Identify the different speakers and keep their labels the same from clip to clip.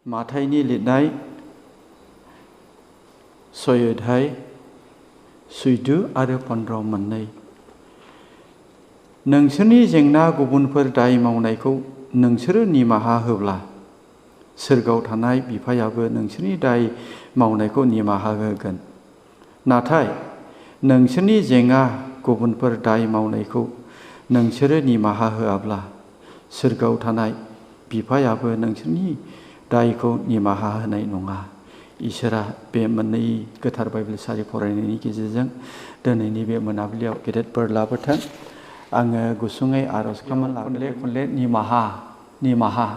Speaker 1: माथाइनि लिरनाय 6 अध्याय 14 आरो 15 मोननै नोंसोरनि जेंना गुबुनफोर दाय मावनायखौ नोंसोरो निमाहा होब्ला सोरगोआव थानाय बिफायाबो नोंसोरनि दाय मावनायखौ निमाहा होगोन। नाथाय नोंसोरनि जेंना गुबुनफोर दाय मावनायखौ नोंसोरो निमाहा होआब्ला सोरगोआव थानाय बिफायाबो नोंसोरनि दायखौ निमाहा होनाय नङा। इसोरा बे मोननै गोथार बाइबेल सारि फरायनायनि गेजेरजों दिनैनि बे मोनाबिलियाव गेदेर बोर लाबोथों। आङो गुसुङै आरज खालामो खनले निमाहा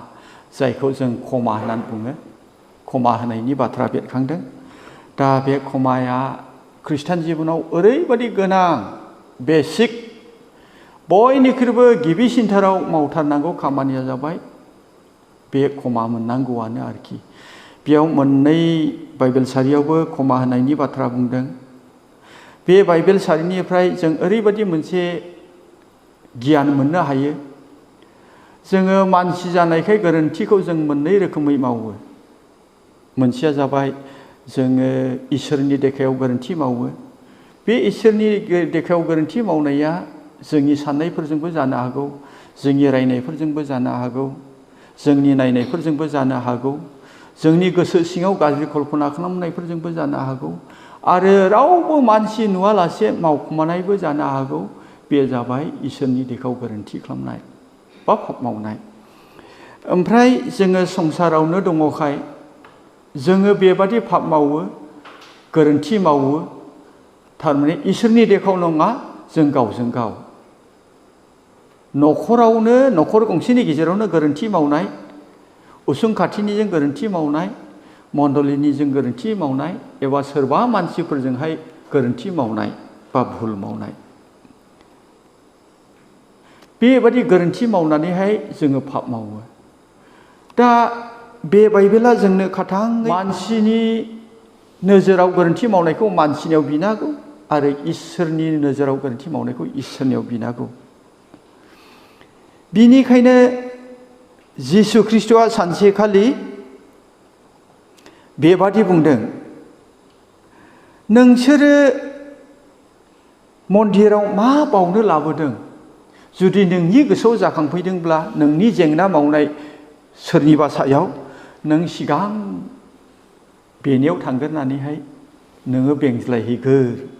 Speaker 1: जायखौ जों क्षमा होननानै बुङो। क्षमा होनायनि बाथ्रा बेरखांदों। दा बे क्षमाया खृष्टान जिबनाव ओरैबायदि गोनां बेसिक बयनिख्रुइबो गिबिसिनथाराव मावथारनांगौ खामानिया जाबाय बे क्षमा मोननांगौआनो आरोखि। बेयाव मोननै बाइबेल सारियावबो क्षमा होनायनि बाथ्रा बुंदों। बे बाइबेल सारिनिफ्राय जों ओरैबायदि मोनसे गियान मोननो हायो। जोङो मानसि जानायखाय गोरोन्थिखौ जों मोननै रोखोमै मावो। मोनसेया जाबाय जोङो इसोरनि देखायाव गोरोन्थि मावो। बे इसोरनि देखायाव गोरोन्थि मावनाया जोंनि साननायफोरजोंबो जानो हागौ, जोंनि रायनायफोरजोंबो जानो हागौ, जोंनि नायनायफोरजोंबो जानो हागौ, जोंनि गोसो सिङाव गाज्रि कल्पना खालामनायफोरजोंबो जानो हागौ, आरो रावबो मानसि नुवालासे मावखुमानायबो जानो हागौ। बे जाबाय इसोरनि देखायाव गोरोन्थि खालामनाय बा पाप मावनाय। ओमफ्राय जोङो संसारावनो दङखाय जोङो बेबादि पाप मावो, गोरोन्थि मावो, थारमाने इसोरनि देखायाव नङा, जों गावजों गाव न'खरावनो न'खर गंसेनि गेजेरावनो गोरोन्थि मावनाय, उसुं खाथिनिजों गोरोन्थि मावनाय, मण्डलिनिजों गोरोन्थि मावनाय, एबा सोरबा मानसिफोरजोंहाय गोरोन्थि मावनाय बा भुल मावनाय। बेबादि गोरोन्थि मावनानैहाय जोङो पाप मावो। दा बे बाइबेला जोंनो खाथाङै मानसिनि नोजोराव गोरोन्थि मावनायखौ मानसिनियाव बिनांगौ आरो इसोरनि नोजोराव गोरोन्थि मावनायखौ इसोरनियाव बिनांगौ। बिनिखायनो जिसु ख्रिस्ट'आ सानसेखालि बेबादि बुंदों, नोंसोरो मन्दिराव मा बावनो लाबोदों? जुदि नोंनि गोसोआव जाखांफैदोंब्ला नोंनि जेंना मावनाय सोरनिबा सायाव, नों सिगां बेनियाव थांग्रोनानैहाय नोङो बेंज्लायहैगोर।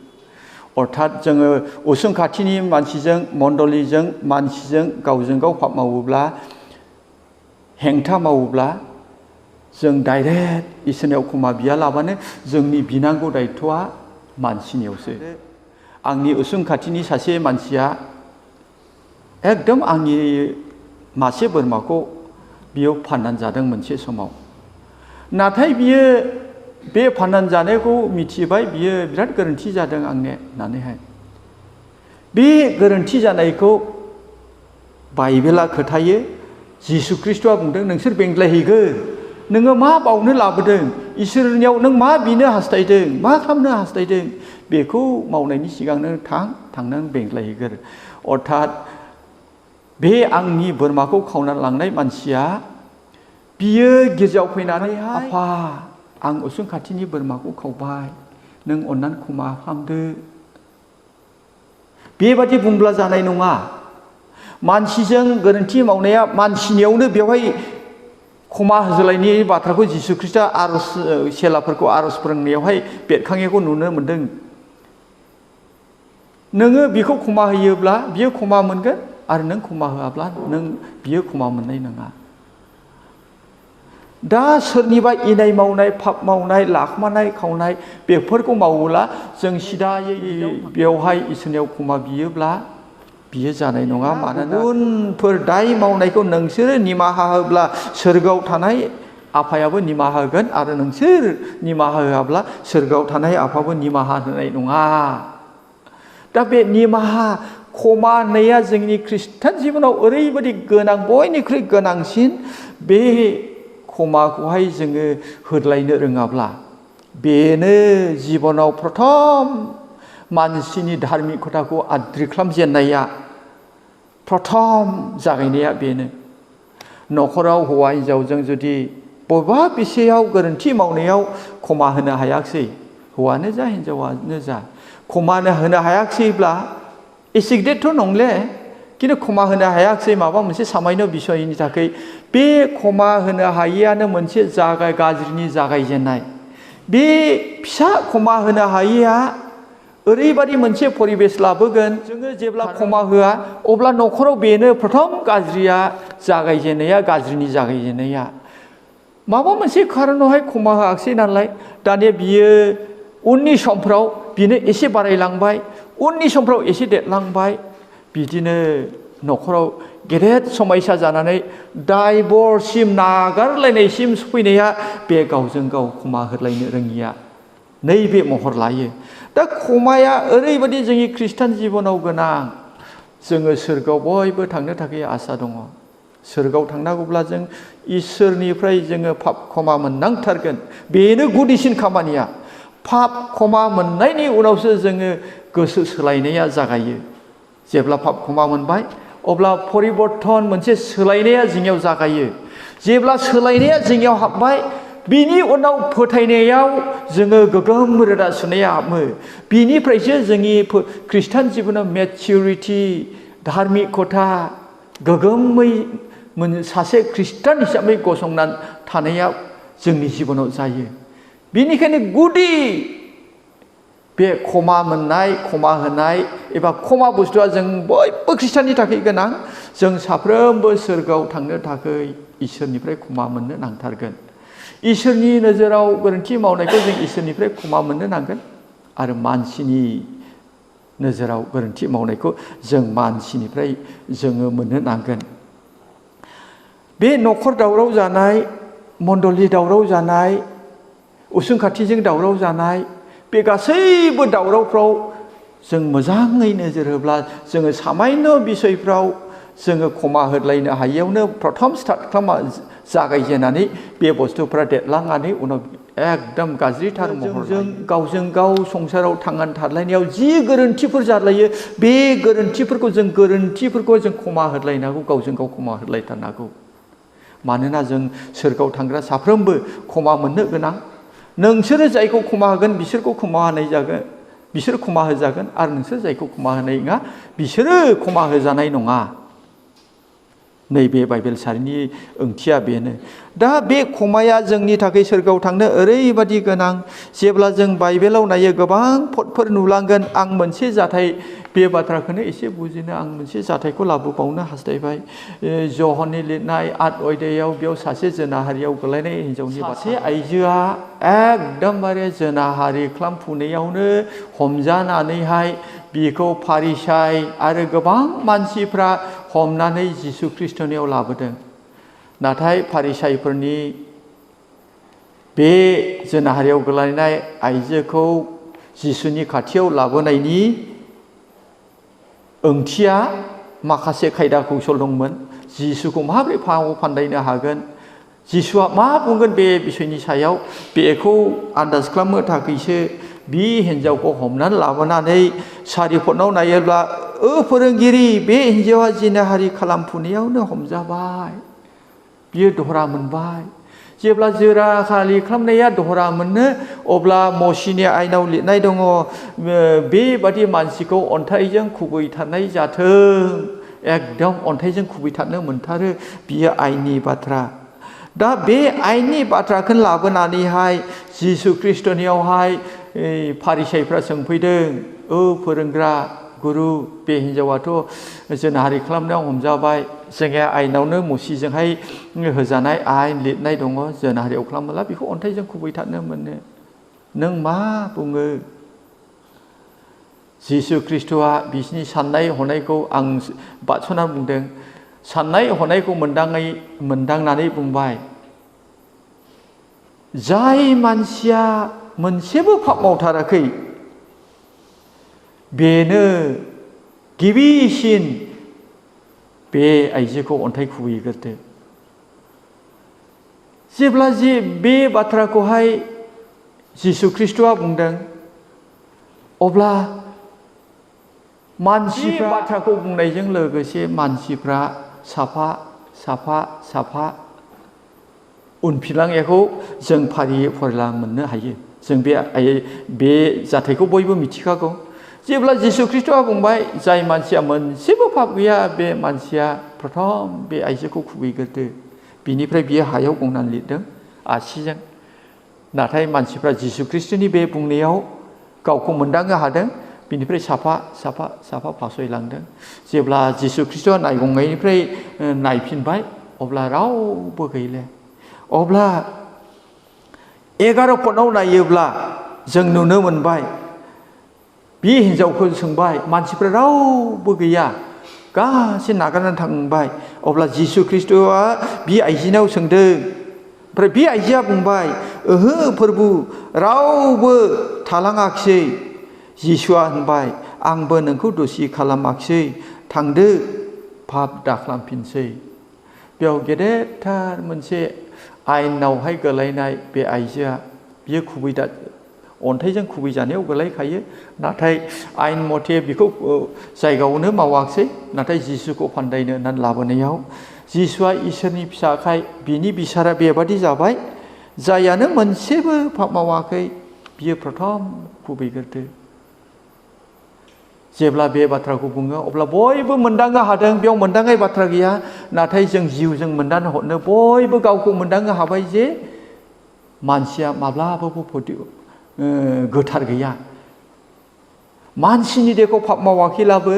Speaker 1: अर्थात जोङो उसुं खाथिनि मानसिजों, मण्डलिजों, मानसिजों गावजों गाव पाप मावोब्ला, हेंथा मावोब्ला, जों डाइरेक्ट इसोरनियाव क्षमा बियालाबानो जोंनि बिनांगौ दायथ'आ मानसिनियावसो। आंनि उसुं खाथिनि सासे मानसिया एकदम आंनि मासे बोरमाखौ बियो फाननानै जादों मोनसे समाव। नाथाय बियो बे फाननानै जानायखौ मिथिबाय, बियो बिराद गोरोन्थि जादों आंने होननानैहाय। बे गोरोन्थि जानायखौ बाइबेला खोथायो, जिसु ख्रिस्ट'आ बुंदों नोंसोर बेंग्लायहैगोर। नोङो मा बावनो लाबोदों? इसोरनियाव नों मा बिनो हास्थायदों? मा खालामनो हास्थायदों? बेखौ मावनायनि सिगांनो थांनानै बेंग्लायहैगोर। अर्थात बे आंनि बोरमाखौ खावनानै लांनाय मानसिया बियो गिर्जायाव फैनानैहाय, आफा आं उसुं खाथिनि बोरमाखौ खावबाय, नों अननानै क्षमा खालामदो। बेबादि बुंब्ला जानाय नङा। मानसिजों गोरोन्थि मावनाया मानसिनियावनो बेवहाय क्षमा होज्लायनायनि बाथ्राखौ जिसु ख्रिस्टआ आरज सेलाफोरखौ आरज फोरोंनायावहाय बेरखांनायखौ नुनो मोनदों। नोङो बेखौ क्षमा होयोब्ला बियो क्षमा मोनगोन, आरो नों क्षमा होआब्ला बियो क्षमा मोननाय नङा। दा सोरनिबा इनाय मावनाय, पाप मावनाय, लाखुमानाय, खावनाय बेफोरखौ मावोब्ला जों सिदायै बेवहाय इसोरनियाव क्षमा बियोब्ला बियो जानाय नङा। मानोना गुबुनफोर दाय मावनायखौ नोंसोरो निमाहा होब्ला सोरगोआव थानाय आफायाबो निमाहा होगोन, आरो नोंसोर निमाहा होआब्ला सोरगोआव थानाय आफाबो निमाहा होनाय नङा। दा बे निमाहा क्षमा होननाया जोंनि खृष्टान जिबनाव ओरैबायदि गोनां, बयनिख्रुइ गोनांसिन। बे क्षमाखौहाय जोङो होद्लायनो रोङाब्ला बेनो जिबनाव प्रथम मानसिनि धार्मिकताखौ आद्रि खालामजेननाया, प्रथम जागायनाया बेनो। न'खराव हौवा हिन्जावजों जुदि बबेबा बिसेयाव गोरोन्थि मावनायाव क्षमा होनो हायाखिसै हौवानो जा हिनजावानो जा क्षमा होनो हायाखिसैब्ला एसे गिदिरथ' नंले खिन्थु क्षमा होनो हायाखिसै माबा मोनसे सामान्य बिसयनि थाखाय बे क्षमा होनो हायैयानो मोनसे गाज्रिनि जागायजेननाय बे फिसा क्षमा होनो हायैया ओरैबादि मोनसे परिबेस लाबोगोन जोङो जेब्ला क्षमा होआ अब्ला न'खराव बेनो प्रथम गाज्रिया जागायजेननाया गाज्रिनि जागायजेननाया माबा मोनसे खारनावहाय क्षमा होआखिसै नालाय दानिया बियो उननि समफ्राव बिनो एसे बारायलांबाय उननि समफ्राव एसे देरलांबाय बिदिनो न'खराव गेदेर समस्या जानानै डाइभर्ससिम नागारलायनायसिम सफैनाया बे गावजों गाव क्षमा होलायनो रोङिया नैबे महर लायो दा क्षमाया ओरैबायदि जोंनि खृष्टान जिबनाव गोनां जोङो सोरगोआव बयबो थांनो थाखाय आसा दङ सोरगोआव थांनांगौब्ला जों इसोरनिफ्राय जोङो पाप क्षमा मोननांथारगोन बेनो गुदिसिन खामानिया पाप क्षमा मोननायनि उनावसो जोङो गोसो सोलायनाया जागायो जेब्ला पाप क्षमा मोनबाय अब्ला परिबर्तन मोनसे सोलायनाया जोंनियाव जागायो जेब्ला सोलायनाया जोंनियाव हाबबाय बिनि उनाव फोथायनायाव जोङो गोगोम रोदा सुनाया हाबो बिनिफ्रायसो जोंनि खृष्टान जिबनाव मेचुरिटि धार्मिकता गोगोमै सासे खृष्टान हिसाबै गसंनानै थानाया जोंनि जिबनाव जायो बेनिखायनो गुदि बे क्षमा मोननाय क्षमा होनाय एबा क्षमा बुस्थुआ जों बयबो खृष्टाननि थाखाय गोनां जों साफ्रोमबो सोरगोआव थांनो थाखाय इसोरनिफ्राय क्षमा मोननो नांथारगोन इसोरनि नोजोराव गोरोन्थि मावनायखौ जों इसोरनिफ्राय क्षमा मोननो नांगोन आरो मानसिनि नोजोराव गोरोन्थि मावनायखौ जों मानसिनिफ्राय जोङो मोननो नांगोन बे न'खर दावराव जानाय मण्डलि दावराव जानाय उसुं खाथिजों दावराव जानाय बे गासैबो दावरावफ्राव जों मोजाङै नोजोर होब्ला जोङो सामान्य बिसयफ्राव जोङो क्षमा होलायनो हायैयावनो प्रथम जागायजेननानै बे बुस्थुफ्रा देरलांनानै उनाव एकदम गाज्रिथार महरजों गावजों गाव संसाराव थांनानै थालायनायाव जि गोरोन्थिफोर जालायो बे गोरोन्थिफोरखौ जों क्षमा होलायनांगौ गावजों गाव क्षमा होलायथारनांगौ मानोना जों सोरगोआव थांग्रा साफ्रोमबो क्षमा मोननो गोनां नोंसोरो जायखौ क्षमा होगोन बिसोरखौ क्षमा होनाय जागोन बिसोर क्षमा होजागोन आरो नोंसोर जायखौ क्षमा होनाय नङा बिसोरो क्षमा होजानाय नङा नैबे बाइबेल सारिनि ओंथिया बेनो दा बे क्षमाया जोंनि थाखाय सोरगोआव थांनो ओरैबादि गोनां जेब्ला जों बाइबेलाव नायो गोबां पदफोर नुलांगोन आं मोनसे जाथाय बे बाथ्राखौनो एसे बुजिनो आं मोनसे जाथायखौ लाबोबावनो हास्थायबाय ज'हननि लिरनाय 8 अध्यायाव बेयाव सासे जोनाहारियाव गोलैनाय हिन्जावनि सासे आइजोआ एकदमबारे जोनाहारि खालामफुनायावनो हमजानानैहाय बिखौ फारिसाय आरो गोबां मानसिफ्रा हमनानै जिसु ख्रिस्टनियाव लाबोदों नाथाय फारिसायफोरनि बे जोनाहारियाव गोलैनाय आइजोखौ जिसुनि खाथियाव लाबोनायनि ओंथिया माखासे खायदा कौशल दंमोन जिसुखौ माबोरै फाव फान्दायनो हागोन जिसुआ मा बुंगोन बे बिसयनि सायाव बेखौ आन्दाज खालामनो थाखायसो बे हिन्जावखौ हमनानै लाबोनानै सारिफटनाव नायोब्ला फोरोंगिरि बे हिन्जावा जिनाहारि खालामफुनायावनो हमजाबाय बियो दहरा मोनबाय जेब्ला जोराखालि खालामनाया दहरा मोनो अब्ला मसीनि आयेनाव लिरनाय दङ बेबादि मानसिखौ अन्थाइजों खुबैथारनाय जाथों एकदम अन्थाइजों खुबैथारनो मोनथारो बियो आयेननि बाथ्रा दा बे आयेननि बाथ्राखौ लाबोनानैहाय जिसु ख्रिस्टनियावहाय फारिसायफ्रा सोंफैदों फोरोंग्रा गुरु बे हिन्जावाथ' जोनाहारि खालामनायाव हमजाबाय जोंहा आयेनावनो मसीजोंहाय होजानाय आयेन लिरनाय दङ जोनाहारियाव खालामोब्ला बेखौ अन्थाइजों खुबैथारनो मोनो नों मा बुङो जिसु ख्रिस्टआ बिसिनि साननाय हनायखौ आं बादस'ना बुंदों साननाय हनायखौ मोनदांनानै बुंबाय जाय मानसिया मोनसेबो पाप मावथाराखै बेनो गिबिसिन बे आइजोखौ अन्थाइ खुबैग्रोदो जेब्ला बे बाथ्राखौहाय जिसु ख्रिस्टआ बुंदों अब्ला मानसिफ्रा बाथ्राखौ बुंनायजों लोगोसे मानसिफ्रा साफा उनफिनलांनायखौ जों फारियै फरायलां मोननो हायो। जों बे जाथायखौ बयबो मिथिखागौ। जेब्ला जिसु ख्रीष्टआ बुंबाय जाय मानसिया मोनसेबो पाप गैया बे मानसिया प्रथम बे आइजोखौ खुबैग्रोदो, बिनिफ्राय बियो हायाव गंनानै लिरदों आसिजों। नाथाय मानसिफ्रा जिसु ख्रीष्टनि बे बुंनायाव गावखौ मोनदांनो हादों, बिनिफ्राय साफा फासयलांदों। जेब्ला जिसु ख्रीष्टआ नायगंनायनिफ्राय नायफिनबाय अब्ला रावबो गैले। अब्ला 11 फटआव नायोब्ला जों नुनो मोनबाय बे हिन्जावखौ सोंबाय, मानसिफ्रा रावबो गैया, गासै नागारनानै थांबाय। अब्ला जिसु ख्रीष्टआ बे आइजोनाव सोंदों, ओमफ्राय बे आइजोआ बुंबाय, ओहो प्रभु, रावबो थालाङाखिसै। जिसुआ होनबाय, आंबो नोंखौ दोषि खालामाखिसै, थांदो पाप दाखालामफिनसै। बेयाव गेदेरथार मोनसे आयेनावहाय गोलैनाय बे आइजोआ, बियो अन्थाइजों खुबैजानायाव गोलैखायो। नाथाय आयेन मथे बेखौ जायगायावनो मावाखिसै। नाथाय जिसुखौ फान्दायनो होननानै लाबोनायाव जिसुआ इसोरनि फिसाखाय बिनि बिसारा बेबादि जाबाय, जायानो मोनसेबो पाप मावाखै बियो प्रथम खुबैग्रोदो। जेब्ला बे बाथ्राखौ बुङो अब्ला बयबो मोनदांनो हादों, बेयाव मोनदाङै बाथ्रा गैया। नाथाय जों जिउजों मोनदांनो हरनो बयबो गावखौ मोनदांनो हाबाय जे मानसिया माब्लाबाबो गोथार गैया। मानसिनि देखौ पाप मावाखैब्लाबो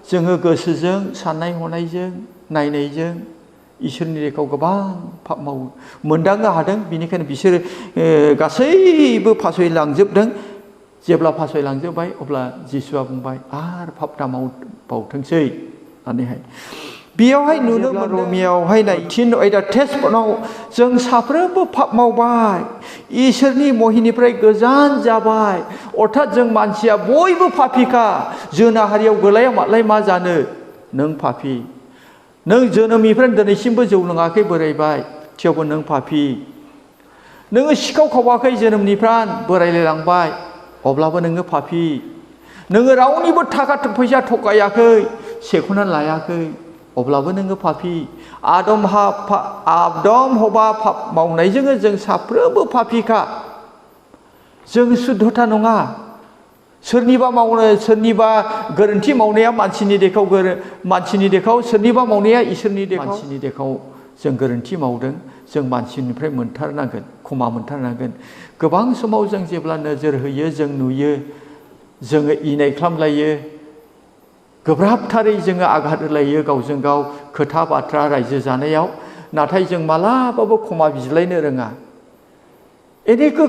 Speaker 1: जोङो गोसोजों, साननाय हनायजों, नायनायजों इसोरनि देखौ गोबां पाप मावो, मोनदांनो हादों। बेनिखायनो बिसोरो गासैबो फासयलांजोबदों। जेब्ला फासयलांजोबबाय अब्ला जिसुआ बुंबाय, आरो पाप दामावबावथोंसै होननानैहाय। बेयावहाय नुनो मोनो रमियावहाय 19 आयदा 23 जों साफ्रोमबो पाप मावबाय, इसोरनि महिनिफ्राय गोजान जाबाय। अर्थात जों मानसिया बयबो पापिखा। जोनाहारियाव गोलैया मालाय मा जानो, नों पापि। नों जोनोमनिफ्राय दिनैसिमबो जौ लोङाखै बोरायबाय, थेवबो नों पापि। नोङो सिखाव खावाखै जोनोमनिफ्राय बोरायलायलांबाय, अब्लाबो नोङो पापि। नोङो रावनिबो थाखा फैसा थगायाखै, सेख'नानै लायाखै, अब्लाबो नोङो पापि। आदम हबा पाप मावनायजोंनो जों साफ्रोमबो पापिखा। जों शुद्धता नङा। सोरनिबा गोरोन्थि मावनाया मानसिनि देखौ, सोरनिबा मावनाया इसोरनि देखौ। मानसिनि देखौ जों गोरोन्थि मावदों, जों मानसिनिफ्राय मोनथारनांगोन, क्षमा मोनथारनांगोन। गोबां समाव जों जेब्ला नोजोर होयो, जों नुयो, जोङो इनाय खालामलायो, गोब्राबथारै जोङो आघात होलायो गावजों गाव खोथा बाथ्रा रायजो जानायाव। नाथाय जों मालाबाबो क्षमा बिलायनो रोङा। एनेको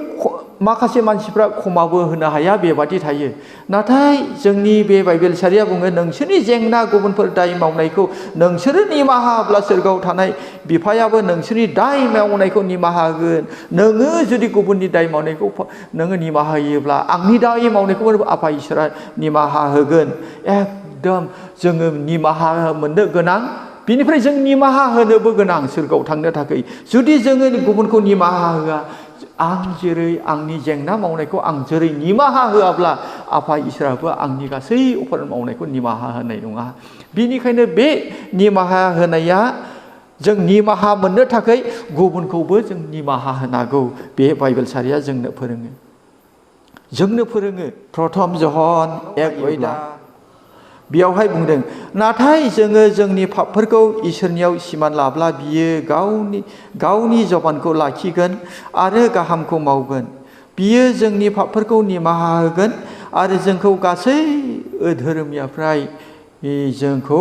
Speaker 1: माखासे मानसिफ्रा क्षमाबो होनो हाया, बेबादि थायो। नाथाय जोंनि बे बाइबेल सारिया बुङो, नोंसोरनि जेंना गुबुनफोर दाय मावनायखौ नोंसोरो निमाहा होब्ला सोरगोआव थानाय बिफायाबो नोंसोरनि दाय मावनायखौ निमाहा होगोन। नोङो जुदि गुबुननि दाय मावनायखौ नोङो निमाहा होयोब्ला आंनि दाय मावनायखौबो आफा इसोरा निमाहा होगोन। एकदम जोङो निमाहा मोननो गोनां, बिनिफ्राय जों निमाहा होनोबो गोनां सोरगोआव थांनो थाखाय। जुदि जोङो गुबुनखौ निमाहा होआ, आं जेरै आंनि जेंना मावनायखौ आं जेरै निमाहा होआब्ला आफा इसोराबो आंनि गासै अफार मावनायखौ निमाहा होनाय नङा। बिनिखायनो बे निमाहा होनाया, जों निमाहा मोननो थाखाय गुबुनखौबो जों निमाहा होनांगौ। बे बाइबेल सारिया जोंनो फोरोङो। प्रथम जहन 1:1 बेयावहाय बुंदों, नाथाय जोङो जोंनि पापफोरखौ इसोरनियाव सिमान लाब्ला बियो गावनि जबानखौ लाखिगोन आरो गाहामखौ मावगोन। बियो जोंनि पापफोरखौ निमाहा होगोन आरो जोंखौ गासै धोरोमनिफ्राय जोंखौ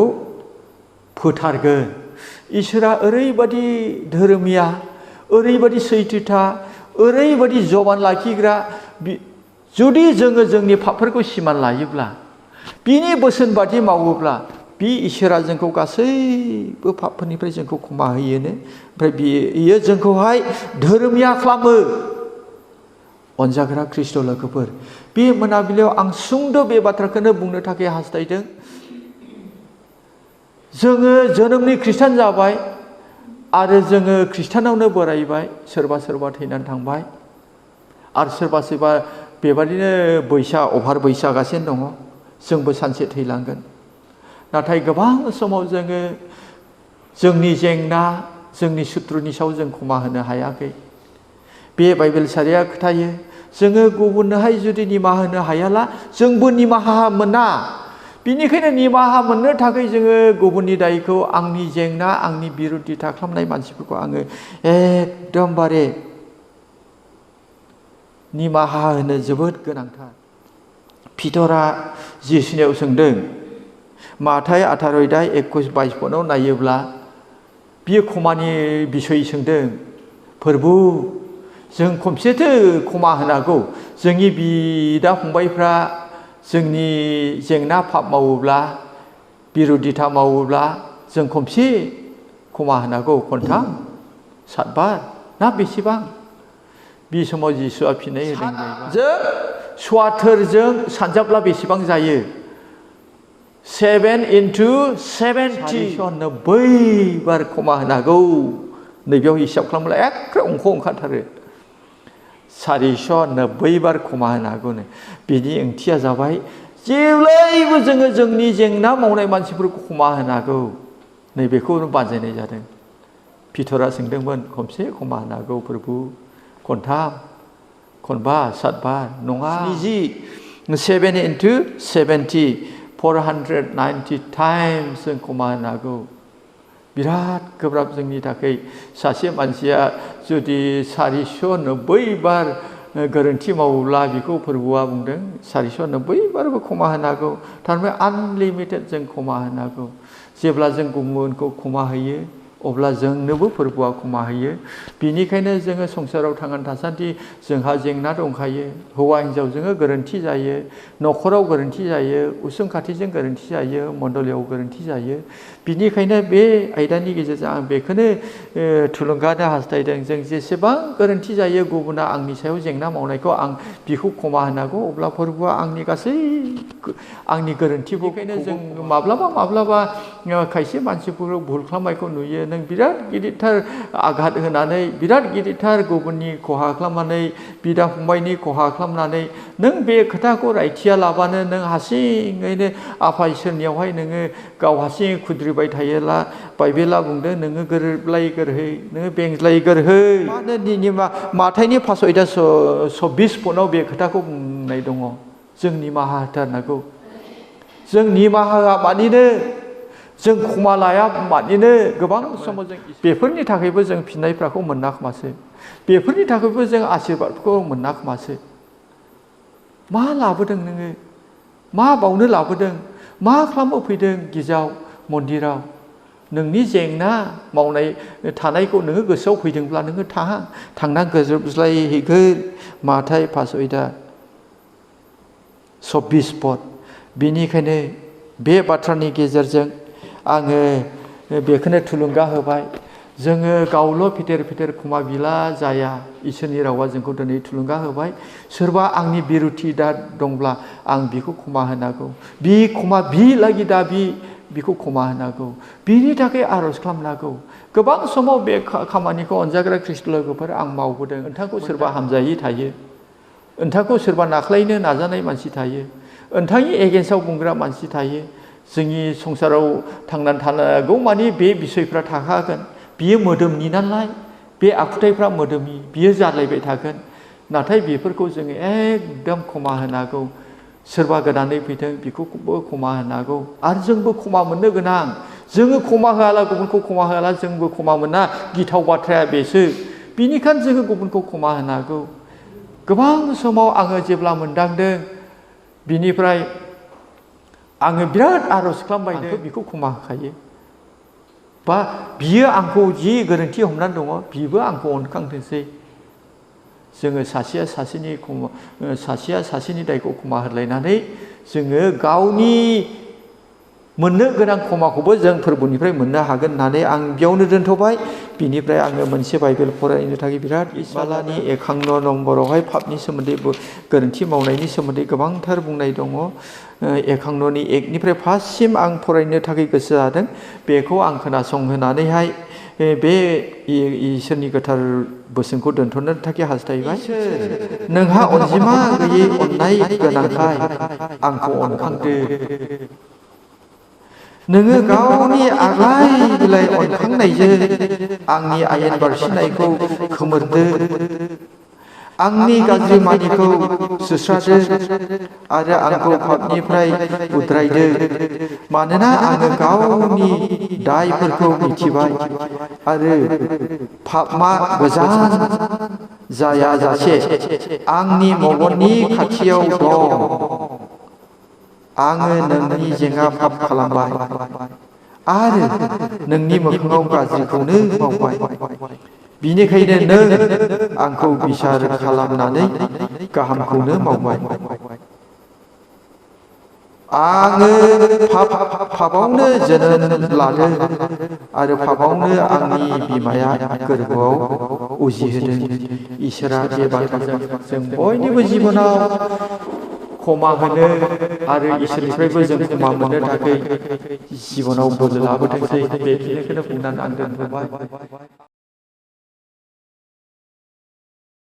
Speaker 1: फोथारगोन। इसोरा ओरैबादि धोरोमिया, ओरैबादि सैथोथा, ओरैबादि जबान लाखिग्रा। जुदि जोङो जोंनि पापफोरखौ सिमान लायोब्ला, बिनि बोसोन बादि मावोब्ला, बे इसोरा जोंखौ गासैबो पापफोरनिफ्राय जोंखौ क्षमा होयोनो। ओमफ्राय बियो जोंखौहाय धोरोमिया खालामो। अनजाग्रा ख्रिस्ट' लोगोफोर, बे मोनाबिलियाव आं सुंद' बे बाथ्राखौनो बुंनो थाखाय हास्थायदों। जोङो जोनोमनि खृष्टान जाबाय आरो जोङो खृष्टानावनो बोरायबाय, सोरबा थैनानै थांबाय, आरो सोरबा बेबादिनो अभार बैसागासिनो दङ। जोंबो सानसे थैलांगोन। नाथाय गोबां समाव जोङो जोंनि जेंना, जोंनि सुथ्रुनि सायाव जों क्षमा होनो हायाखै बे बाइबेल सारिया खोथायो जोङो गुबुननोहाय जुदि निमाहा होनो हायाला जोंबो निमाहा मोना बिनिखायनो निमाहा मोननो थाखाय जोङो गुबुननि दायखौ आंनि जेंना आंनि बिरुद्धिता खालामनाय मानसिफोरखौ आङो एकदमबारे निमाहा होनो जोबोद गोनांथार पितरा जिसुनियाव सोंदों माथाय 18:21-22 नायोब्ला बियो क्षमानि बिसय सोंदों फोरबु जों खनसेथो क्षमा होनांगौ जोंनि बिदा फंबायफ्रा जोंनि जेंना पाप मावोब्ला बिरुद्धिता मावोब्ला जों खनसे क्षमा होनांगौ खनथाम 7 बार ना बेसेबां बे समाव जिसुआ फिननाय होदों जों स्वाथोरजों सानजाब्ला बेसेबां जायो 7 × 70 90 बार क्षमा होनांगौ नैबेयाव हिसाब खालामब्ला एखे अंख ओंखारथारो 490 बार क्षमा होनांगौनो बिनि ओंथिया जाबाय जेब्लायबो जोङो जोंनि जेंना मावनाय मानसिफोरखौ क्षमा होनांगौ नैबेखौ बाजायनाय जादों पितरा सोंदोंमोन खनसे क्षमा होनांगौ प्रभु खनथाम खनबा 7 बार नङा 7 × 70 490 टाइम्स जों क्षमा होनांगौ बिराद गोब्राब जोंनि थाखाय सासे मानसिया जुदि 490 बार गोरोन्थि मावोब्ला बेखौ फोरबुआ बुंदों 490 बारबो क्षमा होनांगौ थारमाने आनलिमिटेड जों क्षमा होनांगौ जेब्ला जों गुबुनखौ क्षमा होयो अब्ला जोंनोबो फोरबुआ क्षमा होयो बिनिखायनो जोङो संसाराव थांनानै थासान्दि जोंहा जेंना दंखायो हौवा हिन्जाव जोङो गोरोन्थि जायो न'खराव गोरोन्थि जायो उसुं खाथिजों गोरोन्थि जायो मण्डलियाव गोरोन्थि जायो बिनिखायनो बे आयदानि गेजेरजों आं बेखौनो थुलुंगानो हास्थायदों जों जेसेबां गोरोन्थि जायो गुबुना आंनि सायाव जेंना मावनायखौ आं बिखौ क्षमा होनांगौ अब्ला फोरबुआ आंनि गासै आंनि गोरोन्थिफोरखौनो जों माब्लाबा खायसे मानसिफोरखौ भुल खालामनायखौ नुयो नों बिराद गिदिरथार आघात होनानै बिराद गिदिरथार गुबुननि खहा खालामनानै बिदा फंबायनि खहा खालामनानै नों बे खोथाखौ रायथिया लाबानो नों हारसिङैनो आफा इसोरनियावहाय नोङो गाव हारसिं खुद्रिबाय थायोला बाइबेला बुंदों नोङो गोरोबलायगोरहै नोङो बेंज्लायगोरहै मानो माथाइनि 5:24 बे खोथाखौ बुंनाय दङ जों निमाहा होथारनांगौ जों निमाहा मानिनो जों क्षमा लाया मानिनो गोबां समाव जों बेफोरनि थाखायबो जों फिननायफोरखौ मोना खोमासो बेफोरनि थाखायबो जों आशीर्बादखौ मोना खोमासो मा लाबोदों नोङो मा बावनो लाबोदों मा खालामनो फैदों गिर्जाव मन्दिराव नोंनि जेंना मावनाय थानायखौ नोङो गोसोआव फैदोंब्ला नोङो थांना गोरोबज्लायहैगोन माथाइ 5:24 बिनिखायनो बे बाथ्रानि गेजेरजों आङो बेखौनो थुलुंगा होबाय जोङो गावल' फिथेर क्षमा बिला जाया इसोरनि रावा जोंखौ दिनै थुलुंगा होबाय सोरबा आंनि बिरुथि दा दंब्ला आं बिखौ क्षमा होनांगौ बि क्षमा बिलागि दा बिखौ क्षमा होनांगौ बिनि थाखाय आर'ज खालामनांगौ गोबां समाव बे खामानिखौ अनजाग्रा ख्रिस्ट लोगोफोर आं मावबोदों नोंथांखौ सोरबा हामजायै थायो नोंथांखौ सोरबा नाख्लायनो नाजानाय मानसि थायो नोंथांनि एगेन्स्टआव बुंग्रा मानसि थायो जोंनि संसाराव थांनानै थानांगौ मानि बे बिसयफ्रा थाखागोन बियो मोदोमनि नालाय बे आखुथायफ्रा मोदोमनि बियो जालायबाय थागोन नाथाय बेफोरखौ जोङो एकदम क्षमा होनांगौ सोरबा गोदानै फैदों बेखौबो क्षमा होनांगौ आरो जोंबो क्षमा मोननो गोनां जोङो क्षमा होआला गुबुनखौ क्षमा होआला जोंबो क्षमा मोना गिथाव बाथ्राया बेसो बिनिखायनो जोङो गुबुनखौ क्षमा होनांगौ गोबां समाव आङो जेब्ला मोनदांदों बिनिफ्राय आङो बिराद आर'ज खालामबायदों बेखौ क्षमा होखायो बा बियो आंखौ जि गोरोन्थि हमनानै दङ बिबो आंखौ अनखांथोंसै जोङो सासेया सासेनि दायखौ क्षमा होलायनानै जोङो गावनि मोननो गोनां क्षमाखौबो जों फोरबोनिफ्राय मोननो हागोन होननानै आं बेयावनो दोनथ'बाय बिनिफ्राय आङो मोनसे बाइबेल फरायनो थाखाय बिराद इसालानि 51 नम्बरावहाय पापनि सोमोन्दै गोरोन्थि मावनायनि सोमोन्दै गोबांथार बुंनाय दङ 51 1निफ्राय 5सिम आं फरायनो थाखाय गोसो जादों बेखौ आं खोनासंहोनानैहाय बे इसोरनि गोथार बोसोनखौ दोनथ'नो थाखाय हास्थायबाय नोंहा अनजिमा गैयै अननाय गोनांखाय आंखौ अनखांदो नोङो गावनि आग्लाय बिलाय अनखांनायजों आंनि आयेन बारसिननायखौ खोमोरदो, आंनि गाज्रि मानिखौ सुस्रादो आरो आंखौ पापनिफ्राय उद्रायदो। मानोना आङो गावनि दायफोरखौ मिथिबाय आरो पापमा गोजान जायाजासे आंनि मेगननि खाथियाव दं। आङो नोंनि जेंगा पाप खालामबाय आरो नोंनि मोखाङाव गाज्रिखौनो मावबाय। बिनिखायनो नों आंखौ बिसार खालामनानै गाहामखौनो मावबाय। आङो पापावनो जोनोम लादों आरो पापावनो आंनि बिमाया गोरबोआव उजिहोदों। इसोरा बे बाथ्राजों जों बयनिबो जिबनाव क्षमा होनो आरो इसोरनिफ्रायबो जों क्षमा मोननो थाखाय जिबनाव बोलो लाबोथोंसै। बेखिनिखौनो बुंनानै आं दोनथ'बाय।